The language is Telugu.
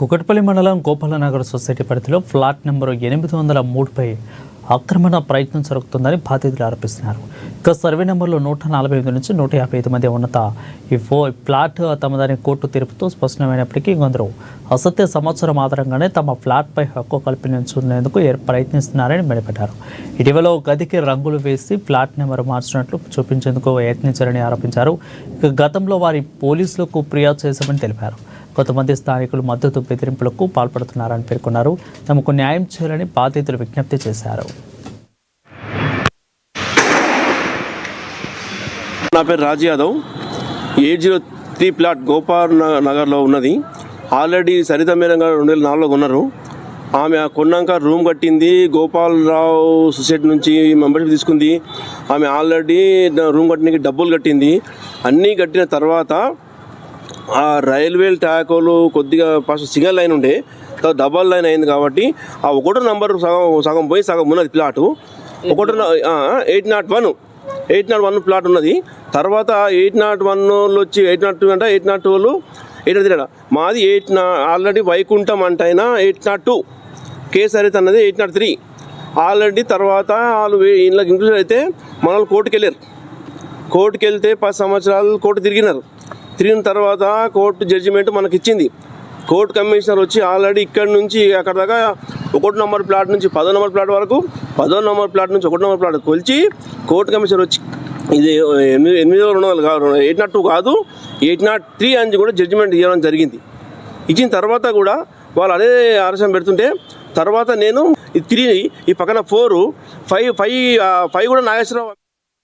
కుకట్పల్లి మండలం గోపాలనగర్ సొసైటీ పరిధిలో ఫ్లాట్ నెంబరు 803పై ఆక్రమణ ప్రయత్నం జరుగుతుందని బాధితులు ఆరోపిస్తున్నారు. ఇక సర్వే నెంబర్లో 145 నుంచి 155 మధ్య ఉన్నత ఈ ఫ్లాట్ తమదని కోర్టు తీర్పుతో స్పష్టమైనప్పటికీ కొందరు అసత్య సమాచారం ఆధారంగానే తమ ఫ్లాట్పై హక్కు కల్పించేందుకు ప్రయత్నిస్తున్నారని మండిపడ్డారు. ఇటీవల గదికి రంగులు వేసి ఫ్లాట్ నెంబర్ మార్చినట్లు చూపించేందుకు యత్నించారని ఆరోపించారు. ఇక గతంలో వారి పోలీసులకు ఫిర్యాదు చేశామని తెలిపారు. కొంతమంది స్థానికులు మద్దతు బెదిరింపులకు పాల్పడుతున్నారని పేర్కొన్నారు. తమకు న్యాయం చేయాలని బాధితులు విజ్ఞప్తి చేశారు. నా పేరు రాజ్ యాదవ్. 803 ప్లాట్ గోపాల్ నగర్లో ఉన్నది. ఆల్రెడీ సరిత మేడం గారు 2004లో కొన్నారు. ఆమె కొన్నాక రూమ్ కట్టింది. గోపాలరావు సొసైటీ నుంచి మెంబర్షిప్ తీసుకుంది. ఆమె ఆల్రెడీ రూమ్ కట్టడానికి డబ్బులు కట్టింది. అన్నీ కట్టిన తర్వాత ఆ రైల్వే ట్రాకులు కొద్దిగా ఫస్ట్ సింగిల్ లైన్ ఉండే, డబల్ లైన్ అయింది కాబట్టి ఆ ఒకటో నంబర్ సగం పోయి సగం ఉన్నది ప్లాటు. 801 ప్లాట్ ఉన్నది. తర్వాత 801 వచ్చి 802 అంట, 802 803 మాది ఆల్రెడీ వైకుంఠం అంటైనా 802 కేసరిత అన్నది 803 ఆల్రెడీ. తర్వాత వాళ్ళు ఇంట్లోకి ఇంక్లూడ్ అయితే మన వాళ్ళు కోర్టుకి వెళ్తే 10 సంవత్సరాలు కోర్టు తిరిగిన తర్వాత కోర్టు జడ్జిమెంట్ మనకి ఇచ్చింది. కోర్టు కమిషనర్ వచ్చి ఆల్రెడీ ఇక్కడ నుంచి అక్కడ దాకా 1 నంబర్ ప్లాట్ నుంచి 10 నంబర్ ప్లాట్ వరకు, 10 నంబర్ ప్లాట్ నుంచి 1 నంబర్ ప్లాట్ కొలిచి కోర్టు కమిషనర్ వచ్చి ఇది 802 కాదు 803 అని కూడా జడ్జిమెంట్ ఇవ్వడం జరిగింది. ఇచ్చిన తర్వాత కూడా వాళ్ళు అదే ఆలస్యం పెడుతుంటే తర్వాత నేను తిరిగి ఈ పక్కన 4, 5 కూడా నాగేశ్వరరావు